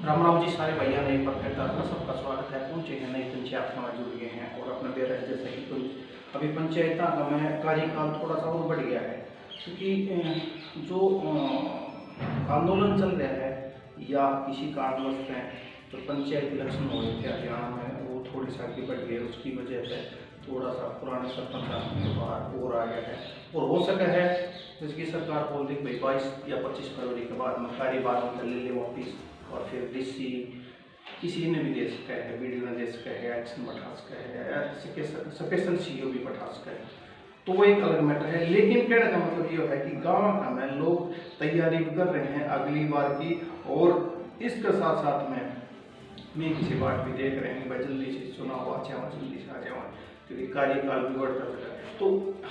राम राम जी सारे भैया ने एक बार फिर आपका सबका स्वागत है। पहुंचे हैं नई पंचायत में जुड़ गए हैं और अपना दे रहे हैं जैसे कि कुछ अभी पंचायत में कार्यकाल थोड़ा सा और बढ़ गया है, क्योंकि जो आंदोलन चल रहा है या किसी कारणवश में तो पंचायत इलेक्शन हो रहे थे हरियाणा में, वो थोड़ी सा आगे बढ़ गए। उसकी वजह से थोड़ा सा पुराने सरपंच के बाहर और आ गया है और हो सका है जिसकी सरकार बोल दी भाई 22 या 25 फरवरी के बाद में कार्यभार ले ले वापिस, और फिर डीसी किसी ने भी दे सका है, वीडियो ने दे सका है, एक्शन बढ़ा सका है, स्पेशल सीओ भी बढ़ा सका है, तो वो एक अलग मैटर है। लेकिन कहने का मतलब ये है कि गाँव का में लोग तैयारी कर रहे हैं अगली बार की, और इसके साथ साथ में मैं किसी बात भी देख रहे हैं भाई जल्दी से चुनाव आ जाए, जल्दी से आ जाए, क्योंकि कार्यकाल भी बढ़ता चला है। तो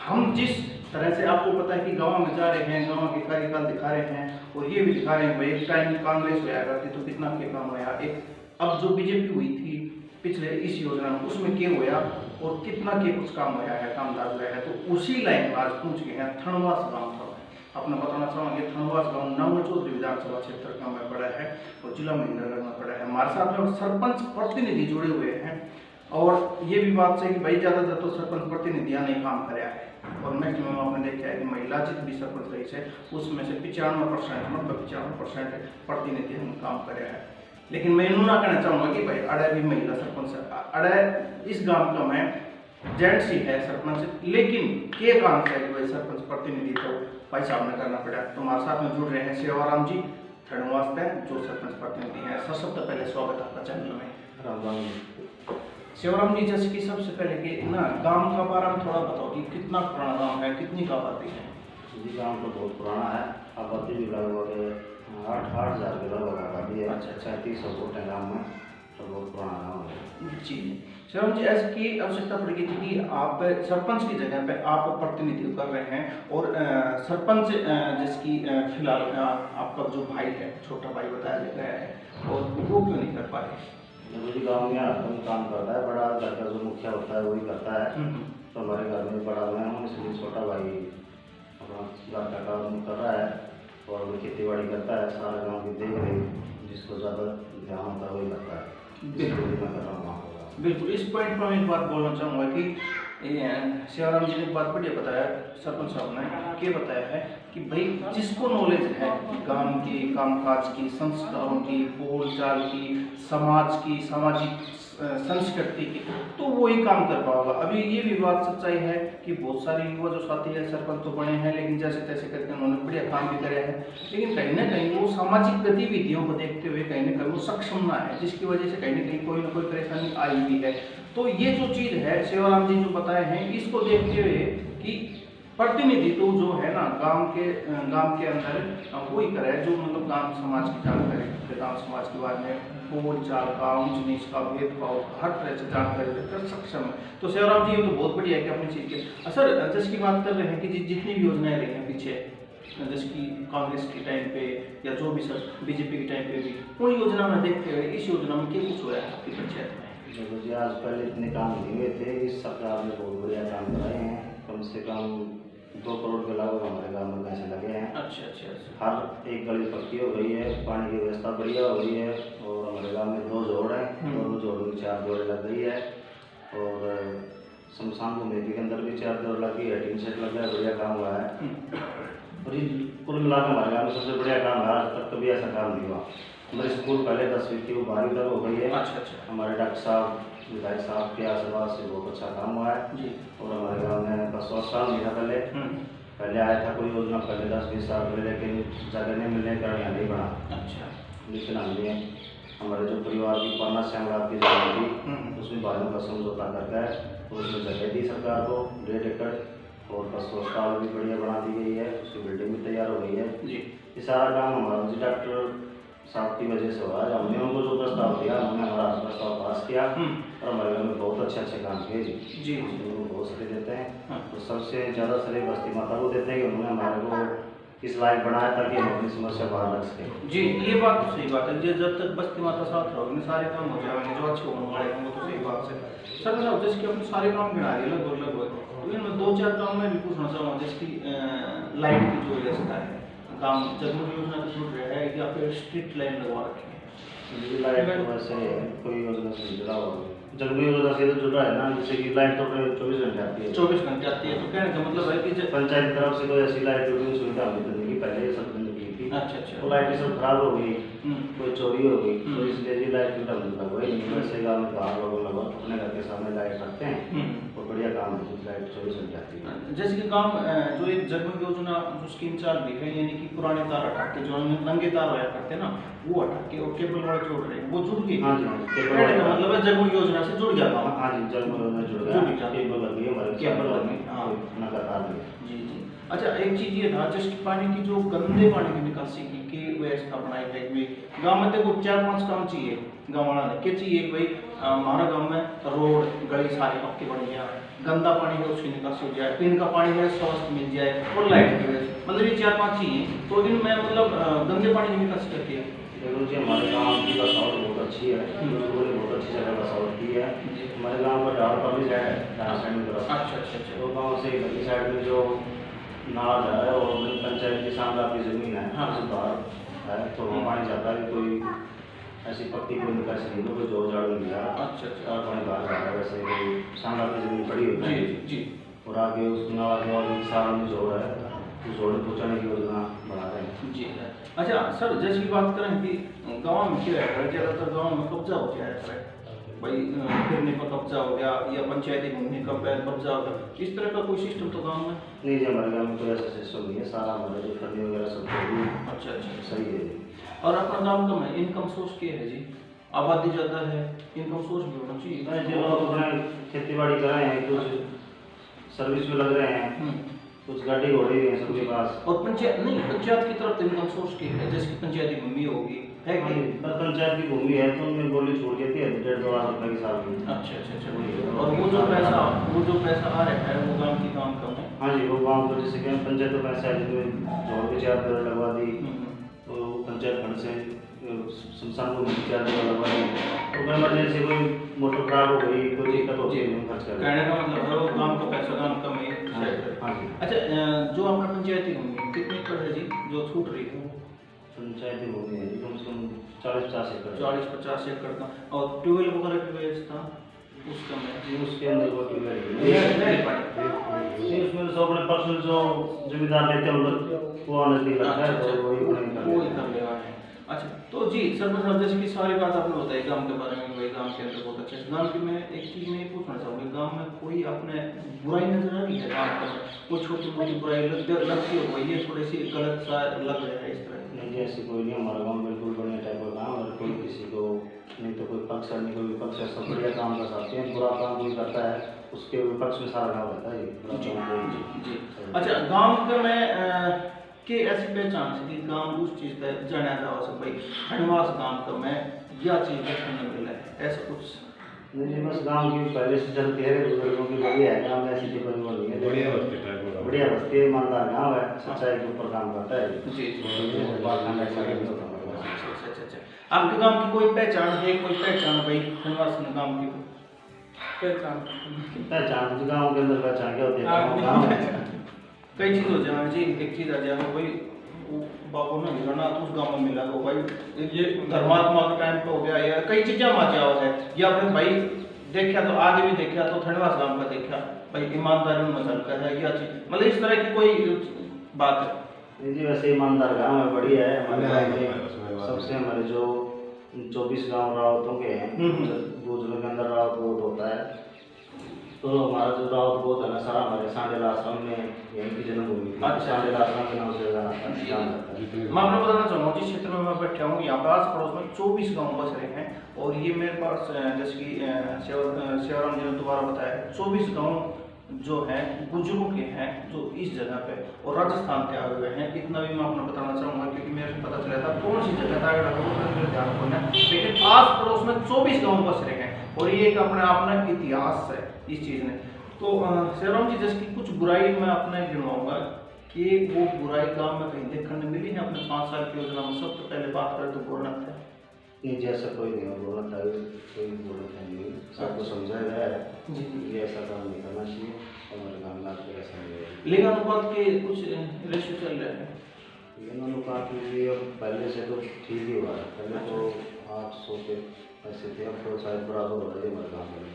हम जिस तरह से आपको पता है कि गाँव में जा रहे हैं, गाँव के कार्यकाल दिखा रहे हैं और ये भी दिखा रहे हैं भाई एक टाइम कांग्रेस हुआ करती तो कितना के काम हुआ, एक अब जो बीजेपी हुई थी पिछले इस योजना में उसमें क्या हुआ और कितना के कुछ काम हुआ है, कामदार हुआ है। तो उसी लाइन में आज पहुँच गए हैं थनवास गाँव का। अपना बताना चाहूँगे थनवास गाँव नव चौधरी विधानसभा क्षेत्र का में पड़ा है और जिला महेंद्रगढ़ में पड़ा है। हमारे साथ में सरपंच प्रतिनिधि जुड़े हुए हैं और ये भी बात है कि भाई ज़्यादातर तो सरपंच प्रतिनिधियाँ नहीं काम कराया है, और मैक्सिमम आपने देखा है कि महिला जितनी सरपंच रही है उसमें से 95% मतलब 95% प्रतिनिधि हम काम कराया है। लेकिन मैं यूँ ना कहना चाहूँगा कि भाई अड़े भी महिला सरपंच अड़े इस गाँव का मैं जेंट्स ही है सरपंच, लेकिन के काम से भाई सरपंच प्रतिनिधि तो भाई साहब ने करना पड़ा। तो हमारे साथ में जुड़ रहे हैं सेवाराम जी थनवास में जो सरपंच प्रतिनिधि हैं। सबसे पहले स्वागत आपका चैनल में। राम सेवाराम जी, जैसे कि सबसे पहले कि ना गांव का बारे में थोड़ा बताओ कि कितना पुराना गांव है, कितनी का आबादी है? जी गाँव तो बहुत पुराना है, आबादी भी लगभग 8,000 के लगभग आबादी है। अच्छा 3700 वोट है गाँव में, तो बहुत पुराना गाँव है। जी सेवाराम जी, ऐसे की आवश्यकता पड़ेगी थी कि आप सरपंच की जगह पे आप प्रतिनिधित्व कर रहे हैं और सरपंच जिसकी फिलहाल आपका जो भाई है, छोटा भाई बताया गया है, और वो क्यों नहीं कर पाए? जी गाँव में आदमी काम करता है, बड़ा घर का जो मुखिया होता है वही करता है। तो हमारे घर में बड़ा मैं हूँ, इसलिए छोटा भाई अपना घर का काम कर रहा है और वो खेती बाड़ी करता है। सारा गाँव की देख रेख जिसको ज़्यादा ध्यान होता है वही करता है। बिल्कुल मैं कर रहा हूँ। बिल्कुल, इस पॉइंट पर मैं एक बात बोलना चाहूँगा कि सेवाराम जी ने एक बात बढ़िया बताया, सरपंच साहब ने क्या बताया है कि भाई जिसको नॉलेज है गांव की, कामकाज की, संस्कारों की, बोल चाल की, समाज की, सामाजिक संस्कृति की, तो वही काम कर पाओगा। अभी ये भी बात सच्चाई है कि बहुत सारे युवा जो साथी है सरपंच तो बने हैं, लेकिन जैसे तैसे करके उन्होंने बढ़िया काम भी कराया है, लेकिन कहीं ना कहीं वो सामाजिक गतिविधियों को देखते हुए कहीं ना कहीं वो सक्षम ना है, जिसकी वजह से कहीं ना कोई परेशानी आई हुई है। तो ये जो चीज़ है सेवाराम जी जो बताए हैं, इसको देखते हुए कि प्रतिनिधित्व जो है ना गांव के अंदर वही करे जो मतलब गांव समाज की जानकारी, गांव समाज के बारे में बोल चाल का, ऊंच नीच का, भेदभाव हर तरह से जानकारी देकर सक्षम है। तो सेवाराम जी ये तो बहुत बढ़िया है कि अपनी चीज़ के सर जिसकी बात कर रहे हैं कि जितनी भी योजनाएं रही हैं पीछे, जैसे कि कांग्रेस के टाइम पे या जो भी सर बीजेपी के टाइम पे भी, उन योजना में देखते हुए इस योजना में क्या कुछ हुआ है आपकी पंचायत में? देखो जी, आज पहले इतने काम नहीं हुए थे, इस सरकार ने बहुत बढ़िया काम कराए हैं। कम से कम 2 करोड़ के लगभग हमारे गाँव में पैसे लगे हैं। अच्छा। हर एक गली पक्की हो गई है, पानी की व्यवस्था बढ़िया हो गई है, और हमारे गाँव में 2 जोड़ हैं, दोनों जोड़ों में 4 जोड़े लग गई है, और शमशान कमेटी के अंदर भी 4 जोड़ लगी है, टीन सेट लग गया, बढ़िया काम हुआ है। और ये कुल मिलाकर हमारे गाँव में सबसे बढ़िया काम है, आज तक कभी ऐसा काम नहीं हुआ। हमारे स्कूल पहले 10वीं थी, वो 12वीं तक हो गई है। अच्छा। हमारे डॉक्टर साहब, विधायक साहब के आशीर्वाद से बहुत अच्छा काम हुआ है जी। और हमारे गाँव में बस 100 साल नहीं था पहले आया था कोई योजना पहले 10-20 साल पहले, लेकिन जगह नहीं मिलने के कारण यहाँ नहीं बना। अच्छा। लेकिन हमने हमारे जो परिवार की 50 श्यामलाल की जगह थी उसमें बालों का समझौता करके तो उसमें जगह दी सरकार को 1.5 एकड़, और बस अस्पताल भी बढ़िया बना दी गई है, उसकी बिल्डिंग भी तैयार हो गई है जी। ये सारा काम हमारा जी डॉक्टर साहब की वजह से हुआ है। हमने उनको जो प्रस्ताव दिया, उन्होंने हमारा प्रस्ताव पास किया और हमारे घर में बहुत अच्छे काम किए जी। उनको बहुत श्रेय देते हैं। तो सबसे ज़्यादा श्रेय बस्ती माता को देते हैं कि उन्होंने हमारे को इस लायक बनाया ताकि हम अपनी समस्या बाहर रख सकें जी। ये बात तो सही बात है जी, जब तक बस्ती माता साथ रहोगे सारे काम हो जाएंगे जो अच्छे होने वाले हैं, वो तो सही बात है सर। मतलब जैसे कि अपने सारे काम गिना दिए लगभग, तो इनमें 2-4 काम मैं भी पूछना चाहूँगा, जैसे कि लाइट की जो व्यवस्था है, काम जगमग योजना का शुरू है या फिर स्ट्रीट लाइन लगवा रखे हैं? लाइट तो वैसे कोई योजना से नहीं जुड़ा हुआ, जगमी योजना से तो जुड़ा है ना, जैसे कि लाइट तो 24 घंटे आती है। 24 घंटे आती है, तो कहने का मतलब है कि पंचायत की तरफ से कोई ऐसी लाइट की सुविधा अभी तक नहीं, पहले सब बंद की थी। अच्छा। तो लाइट सब खराब हो गई, कोई चोरी हो गई, तो इसलिए जी लाइट की बंद लगा हुआ है। वैसे गाँव में बाहर लोगों लगभग अपने घर के सामने लाइट रखते हैं और बढ़िया काम है, लाइट 24 घंटे आती है। जैसे कि गांव जो एक जगमग योजना जो स्कीम चाल रही है, यानी कि पुराने तार हटा के जो नंगे तार होया करते ना, वो हटा के और केबल वाले जोड़ रहे हैं, वो जुड़ गई। हाँ जी, कहने का मतलब है जगमग योजना से जुड़ गया गाँव। हाँ जी, जगमग योजना जुड़ गया, केबल लग गई हमारे, केबल लग गई, हाँ नगर तार लगे। जी। अच्छा, एक चीज ये था जिसकी पानी की जो गंदे पानी की निकासी की व्यवस्था बनाई है भाई, गाँव में देखो 4-5 काम चाहिए गाँव वाला ने, क्या चाहिए भाई, हमारा गाँव में रोड गली सारी पक्की बन गया, गंदा पानी है उसकी निकासी हो जाए, पीने का पानी है स्वस्थ मिल जाए, और लाइट की व्यवस्था, मतलब ये 4-5 चाहिए। तो इनमें मतलब गंदे पानी की निकासी करती है। देखो जी, हमारे गाँव की बसावट बहुत अच्छी है, बहुत अच्छी जगह बसावट की है। हमारे गाँव का डाल पर भी साइड है, डाल साइड में तरफ। अच्छा। तो गाँव से गली साइड में जो नाला जा रहा है और पंचायत के सामने आपकी जमीन है, हाँ बाहर है, तो वहाँ पानी जाता है, कोई ऐसी पक्की कोई निकासी नहीं है, कोई जोर जाड़ नहीं जा रहा। अच्छा। और पानी बाहर जा रहा है, वैसे कोई सामने आपकी जमीन पड़ी होती है जी। और आगे उस नाला के और सारा में जोड़ है, उस जोड़ में पहुँचाने की योजना बना रहे हैं जी। अच्छा सर, जैसे की बात करें कि गाँव में क्या है, ज़्यादातर गाँव में कब्जा हो गया है भाई, फिरने पर कब्जा हो गया या पंचायती भूमि का कब्जा हो गया, इस तरह का कोई सिस्टम तो गाँव में नहीं जी, हमारे गाँव में कोई ऐसा सिस्टम नहीं है, सारा हमारे जो फंडिंग वगैरह सब अच्छा सही है। और अपना गाँव का में इनकम सोर्स क्या है जी, आबादी ज़्यादा है, इनकम सोर्स भी होना चाहिए। जो लोग अपना खेती बाड़ी कर रहे हैं, कुछ सर्विस में लग रहे हैं, कुछ गाड़ी घोड़ी हैं सबके पास। और पंचायत की तरफ इनकम सोर्स की है, जैसे कि पंचायती भूमि होगी है कि पर पंचायत की भूमि है तो उनमें बोली छोड़ देती है 1.5-2 लाख रुपए की साल की। अच्छा। और वो जो पैसा आ रहा है वो गाँव की काम कम है। हाँ जी, वो गाँव को जैसे कि पंचायत का पैसा है, जिसमें जोड़ के 4 करोड़ लगवा दी, तो पंचायत फंड से शमशान को 4 करोड़ लगवा दी, तो कोई इमरजेंसी कोई मोटर खराब हो गई, कोई दिक्कत होती है, खर्च कर। कहने का मतलब है वो गाँव का पैसा गाँव कम है। हाँ जी। अच्छा, जो अपना पंचायती भूमि कितनी एकड़ है जी जो छूट रही है? पंचायती भूमि है कम से कम 40-50 एकड़। 40-50 एकड़ का। और ट्यूबवेल वगैरह की व्यवस्था उसका में उसके अंदर वो उसमें तो अपने पर्सनल जो जिम्मेदार लेते हैं उधर वो नजदीक लगता है, तो वही कर लेगा है। अच्छा, तो जी सरपंच साहब, जैसे कि सारी बात आपने बताई गांव के बारे में, वही गांव के अंदर बहुत अच्छे गांव की मैं एक चीज़ मैं पूछना चाहूँगी, गांव में कोई अपने बुराई नजर आ रही है गांव के में, कोई छोटी मोटी बुराई लगती हो, ये थोड़ी सी गलत सा लग रहा है इस तरह? नहीं, ऐसी कोई नहीं, हमारा गाँव बिल्कुल बढ़िया टाइप का गाँव, और कोई किसी को नहीं तो कोई पक्ष है, नहीं कोई विपक्ष है, सब बढ़िया काम कर सकते हैं। बुरा काम कोई करता है उसके विपक्ष में सारा गाँव रहता है जी। अच्छा, गाँव के में के ऐसी पहचान से कि गाँव उस चीज़ का जाना जाओ सब भाई खंडवास गाँव का मैं यह चीज़ देखने को मिला है, ऐसा कुछ नहीं, बस गाँव की पहले से चलती है, बुजुर्गों की बढ़िया है, गाँव में ऐसी कोई वो नहीं है, बढ़िया बस्ती है, ईमानदार गाँव है, सच्चाई के ऊपर काम करता है। जी। अच्छा। आपके गांव की कोई पहचान है, कोई पहचान भाई खंडवास गांव की पहचान तो गाँव के अंदर पहचान क्या होती है, कई चीज़ हो जाए जी, एक चीज़ आ जाए भाई बाबू ने मिलना तो उस गांव में मिला तो भाई ये धर्मात्मा के टाइम पे हो गया, या कई चीज़ें माचा है, या फिर भाई देखा तो आगे भी देखा तो खंडवास गांव का देखा भाई ईमानदारी में मसल है, या चीज़ मतलब इस तरह की कोई बात है जी। वैसे ईमानदार गाँव है, बढ़िया है, हमारे गाँव में सबसे हमारे जो 24 गाँव रावतों के हैं, गुजरों के अंदर रावत बहुत होता है, तो हमारा जो रावत बहुत है ना सारा हमारे सांडेल आश्रम में यहीं की जन्मभूमि थी। अच्छा। सांडेल आश्रम के नाम से जाना जाता है। मैं आपको बताना चाहूँगा जिस क्षेत्र में मैं बैठा हूँ यहाँ पे आस पड़ोस में 24 गाँव बस रहे हैं, और ये मेरे पास जैसे कि सेवाराम जी ने दोबारा बताया 24 गाँव जो है गुजरों के हैं जो इस जगह पे और राजस्थान के आए हुए हैं। इतना भी मैं आपको बताना चाहूँगा क्योंकि मेरे को पता चला था कौन सी जगह था मेरे ध्यान को ना, लेकिन आस पड़ोस में 24 गाँव बस रहे हैं, और ये एक अपने आप में इतिहास है इस चीज़ में। तो सेवाराम जी, जैसे कि कुछ बुराई मैं अपने गिनवाऊंगा कि वो बुराई गाँव में कहीं देखने मिली है अपने 5 साल की योजना में। सबसे पहले बात करें तो गोरनाथ है नहीं, जैसा कोई नहीं है, बोलना था कोई बोलना था नहीं, सबको समझाया गया है जी, ये ऐसा काम नहीं करना चाहिए, हमारे गाँव में आपको ऐसा नहीं है। लिंगानुपात के कुछ रेशियो चल रहे हैं, लिंगानुपात के लिए पहले से तो ठीक ही हुआ है, पहले तो 800 पे ऐसे थे, अब तो शायद बराबर हो रही है हमारे गाँव में।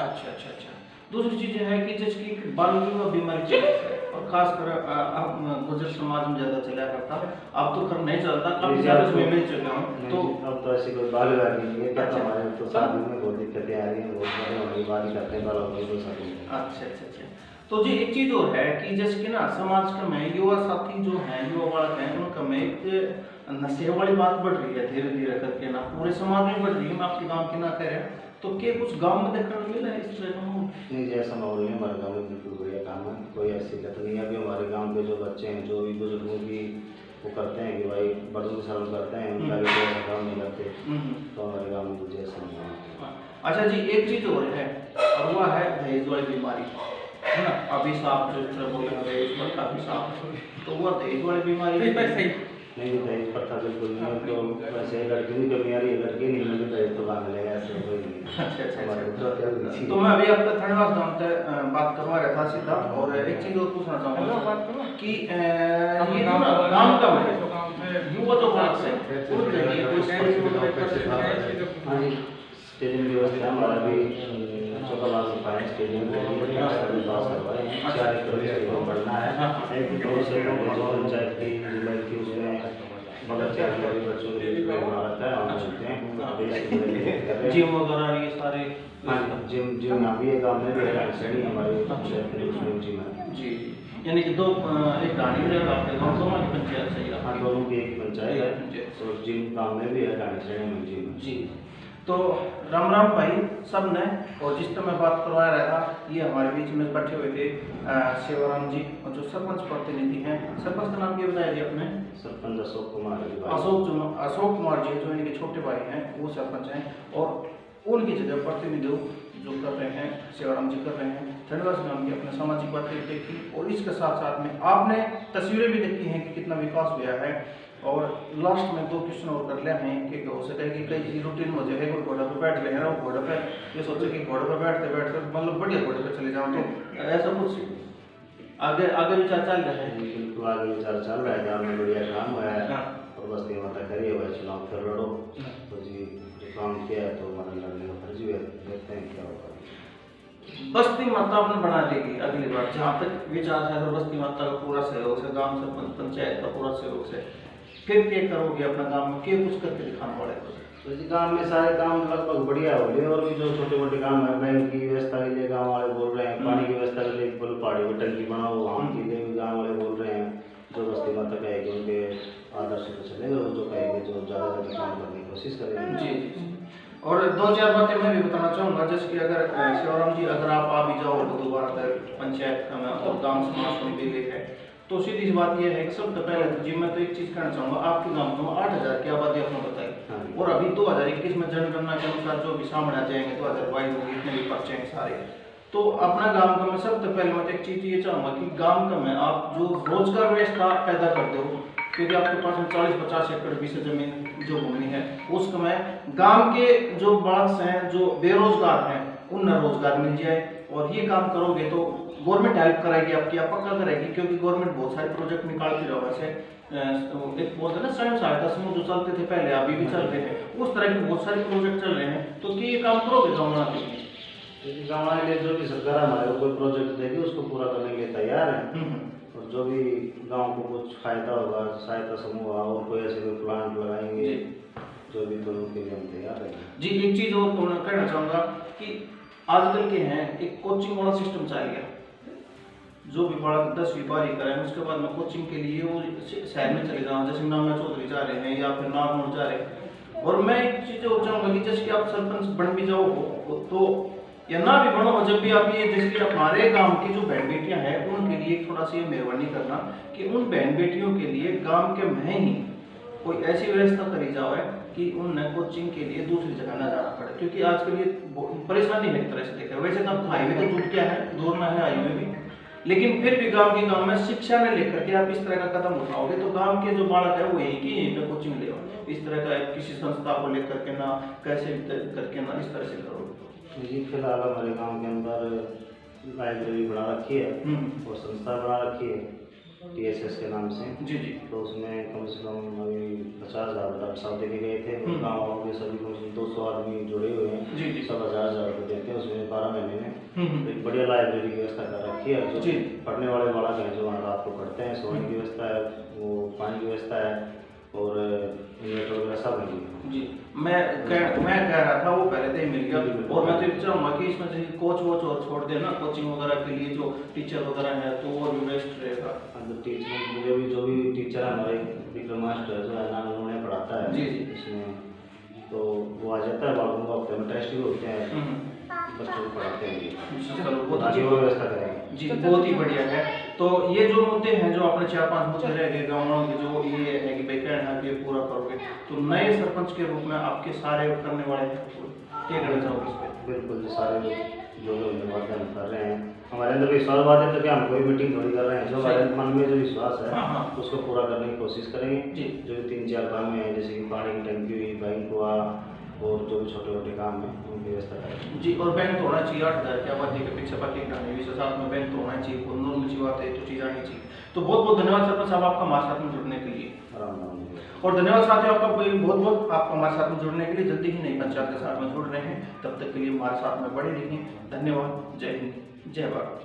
अच्छा। दूसरी चीज़ है कि जिसकी बाल विवाह बीमारी चली है और खासकर अब गुजर समाज में ज़्यादा चला करता है, अब तो खैर नहीं चलता, काफ़ी ज़्यादा समय में चला हूँ तो अब तो ऐसी कोई बाल विवाह नहीं है, क्या अच्छा। हमारे तो शादी में बहुत दिक्कतें आ रही हैं, बहुत बड़े बड़ी बात करते हैं बालों को शादी में। अच्छा। तो जी एक चीज़ और है कि जैसे कि ना समाज का में युवा साथी जो हैं, युवा बालक हैं, उनका में एक नशे वाली बात बढ़ रही है धीरे धीरे करके ना, पूरे समाज में बढ़ रही है। मैं आपके गांव की ना कह रहा हूँ, तो क्या कुछ गांव में देखने को मिला है इस तरह का माहौल? नहीं, जैसा माहौल नहीं हमारे गाँव में, बिल्कुल बढ़िया काम है, कोई ऐसी दिक्कत नहीं है। अभी हमारे गाँव के जो बच्चे हैं, जो भी बुजुर्गों की वो करते हैं कि भाई बड़ों की शर्म करते हैं, उनका भी कोई ऐसा काम नहीं करते, तो हमारे गाँव में कुछ ऐसा नहीं है। अच्छा जी, एक चीज़ और है और वह है दहेज वाली बीमारी, है ना। अभी साहब जो तरह बोल रहे हैं दहेज पर काफ़ी साहब, तो वह दहेज वाली बीमारी नहीं, दहेज प्रथा बिल्कुल नहीं है, तो वैसे लड़की की कमी आ रही है, लड़की नहीं मिली दहेज तो कहाँ मिलेगा, ऐसे कोई नहीं। अच्छा। तो मैं अभी आपका धन्यवाद गाँव से बात करवा रहा था सीधा, और एक चीज़ और पूछना चाहूँगा कि ये जो ना गाँव का युवा जो बात से उनके लिए कोई हाँ जी, स्टेडियम की व्यवस्था हमारा भी 14 लाख रुपये है स्टेडियम के लिए, सभी पास करवाए हैं, 4 एकड़ स्टेडियम बढ़ना है, एक दो से पंचायत की जिला की उसमें मगर चार बच्चों के लिए बना रखा है, हम चलते हैं जिम वगैरह ये सारे। हाँ, जिम यहाँ भी है, गाँव में भी है, श्रेणी हमारी जिम है जी, यानी कि दो एक गाड़ी में आपके गाँव दोनों की पंचायत सही है। हाँ, दोनों की एक पंचायत है, तो जिम गाँव में भी है, गाड़ी श्रेणी में जिम है। जी, तो राम भाई सब ने, और जिस तरह मैं बात करवा रहा था, ये हमारे बीच में बैठे हुए थे सेवाराम जी, और जो सरपंच प्रतिनिधि हैं, सरपंच का नाम क्या बताया जी आपने? सरपंच अशोक कुमार अशोक कुमार जी, जो इनके छोटे भाई हैं वो सरपंच हैं, और उनकी जगह प्रतिनिधि जो कर रहे हैं सेवाराम जी कर रहे हैं, धन्यवाद नाम की अपने सामाजिक बातें देखी, और इसके साथ साथ में आपने तस्वीरें भी देखी हैं कि कितना विकास हुआ है। और लास्ट में 2 क्वेश्चन और कर लिया हैं कि हो सके कि कई रूटीन हो जाए, कोई घोड़ा पे बैठ ले हैं, वो घोड़े पे ये सोचे कि घोड़े पे बैठते मतलब बढ़िया घोड़े पे चले जाओ, तो ऐसा कुछ आगे विचार चल रहा है? बिल्कुल आगे विचार चल रहा है, गाँव में बढ़िया काम हुआ है, और बस्ती माता करिए हुआ चुनाव फिर लड़ो, तो जी काम किया है तो हमारा लड़ने का फर्ज भी है, देखते हैं क्या होगा। बस्ती माता अपने बना देगी अगली बार, जहाँ तक विचार है, तो बस्ती माता का पूरा सहयोग से, गाँव से पंचायत का पूरा सहयोग से, फिर क्या करोगे अपना गाँव में, क्या कुछ करके दिखाना पड़ेगा? तो जी गाँव में सारे काम लगभग बढ़िया हो गए, और भी जो छोटे मोटे काम है, बैंक की व्यवस्था के लिए गाँव वाले बोल रहे हैं, पानी की व्यवस्था के लिए बोलो पहाड़ी में टंकी बनाओ, वहाँ के लिए भी गाँव वाले बोल रहे हैं, जो बस्ती माता कहेगी उनके आदर्श पे चलेंगे, और जो कहेंगे जो ज़्यादा काम करने की कोशिश करेंगे। जी, और 2-4 बातें मैं भी बताना चाहूँगा, जैसे कि अगर शिवराम जी अगर आप आ भी जाओ दोबारा पंचायत का और गाँव समाज को भी है, तो सीधी सी बात यह है कि सबसे पहले जी मैं तो एक चीज़ कहना चाहूँगा, आपके गाँव में 8,000 की आबादी आपने बताई, और अभी 2021 में जनगणना के अनुसार जो भी सामने आ जाएंगे 2022 में इतने भी पर्चे हैं सारे, तो अपना गाँव का मैं सबसे पहले मैं एक चीज़ ये चाहूँगा कि गाँव का में आप जो रोजगार व्यवस्था पैदा कर दो, क्योंकि आपके पास में 40-50 एकड़ 20 जमीन जो भूमि है, उसका में गांव के जो बालक हैं जो बेरोजगार हैं उन्हें रोजगार मिल जाए, और ये काम करोगे तो गवर्नमेंट हेल्प कराएगी आपकी, आप पक्का करेगी, क्योंकि गवर्नमेंट बहुत सारे प्रोजेक्ट निकालती रहो। वैसे एक बोलते हैं ना स्वयं सहायता समूह जो चलते थे पहले, अभी भी चल रहे हैं, उस तरह के बहुत सारे प्रोजेक्ट चल रहे हैं, तो ये काम करोगे गाँव के लिए? गाँव वाले जो भी सरकार हमारे को कोई प्रोजेक्ट देगी उसको पूरा करने के लिए तैयार है, और जो भी गांव को कुछ फायदा होगा, सहायता समूह और कोई ऐसे कोई प्लांट लगाएंगे जो भी, तो उनके लिए हम तैयार हैं। जी, एक चीज़ और कहना चाहूँगा कि आजकल के हैं एक कोचिंग वाला सिस्टम चल गया, जो भी बड़ा 10वीं 12वीं करें उसके बाद में कोचिंग के लिए वो शहर में चले जाओ, जैसे नाना चौधरी जा रहे हैं या फिर नागमोड़ जा रहे हैं। और मैं एक चीज़ और चाहूँगा कि जैसे कि आप सरपंच बन भी जाओ तो या ना भी बनो, जब भी आप ये जैसे कि हमारे गांव की जो बहन बेटियां हैं उनके लिए थोड़ा सा ये मेहरबानी करना कि उन बहन बेटियों के लिए गांव के में ही कोई ऐसी व्यवस्था करी जाए कि उन्हें कोचिंग के लिए दूसरी जगह ना जाना पड़े, क्योंकि आजकल ये परेशानी है एक तरह से देखा। वैसे तो हाईवे तो जुट गया है, दूर ना है हाईवे भी, लेकिन फिर भी गाँव में शिक्षा में लेकर के आप इस तरह का कदम उठाओगे तो गाँव के जो बालक है वो यही कि यहीं पे कोचिंग ले, इस तरह का किसी संस्था को लेकर के ना कैसे करके ना इस तरह से करोगे। जी फिलहाल हमारे गांव के अंदर लाइब्रेरी बना रखी है और संस्था बना रखी है, TSS के नाम से। जी जी। तो उसमें कम से कम अभी 50,000 डॉक्टर साहब देके गए थे। गाँव वालों के सभी कम से कम 200 आदमी जुड़े हुए हैं। जी जी। सब 1000 रुपये देते हैं उसमें 12 महीने में। हम्म। एक बढ़िया लाइब्रेरी की व्यवस्था कर रखी है। जो जी। पढ़ने वाले बालक हैं जो वहाँ रात को पढ़ते हैं, सोने की व्यवस्था है, वो पानी की व्यवस्था है और इन्वर्टर वगैरह सब है जी। मैं कह रहा था वो पहले से ही मिल गया। और मैं तो ये चाहूँगा कि इसमें से कोच वोच और छोड़ देना, कोचिंग वगैरह के लिए जो टीचर वगैरह है तो वो भी बेस्ट रहेगा। तो टीचर जो भी टीचर है हमारे विक्रम मास्टर जो है ना, उन्होंने पढ़ाता है जी जी। इसमें, तो वो आ जाता है बालकों को, हफ्ते में टेस्ट भी होते हैं, बच्चों को पढ़ाते हैं। चलो बहुत आगे अच्छी वो व्यवस्था करेंगे जी, बहुत ही बढ़िया है। तो ये जो मुद्दे हैं जो आपने 4-5 मुद्दे रह गए गाँव के, जो ये है कि भाई कहना है कि ये पूरा करोगे, तो नए सरपंच के रूप में आपके सारे करने वाले हैं, क्या कहना चाहोगे इस पर? बिल्कुल जी, सारे जो धन्यवाद हम कर रहे हैं। हमारे अंदर विश्वास बात है तो क्या हम कोई मीटिंग थोड़ी कर रहे हैं, जो हमारे मन में जो विश्वास है उसको पूरा करने की कोशिश करेंगे जी। जो 3-4 काम हैं, जैसे कि पानी की टंकी हुई, बैंक हुआ और जो भी छोटे छोटे काम हैं उनकी व्यवस्था करेंगे जी। और बैंक तो होना चाहिए 8,000 की आबादी के पीछे बाकी का नहीं, साथ में बैंक तो होना चाहिए, बहुत नॉर्मल सी बात है, तो चीज़ आनी चाहिए। तो बहुत बहुत धन्यवाद सरपंच साहब आपका हमारे साथ में जुड़ने के लिए। आराम नाम और धन्यवाद साथियों आपका बहुत बहुत आपका हमारे साथ में जुड़ने के लिए। जल्दी ही नई पंचायत के साथ में जुड़ रहे हैं, तब तक के लिए हमारे साथ में बड़े रहिए। धन्यवाद। जय हिंद, जय भारत।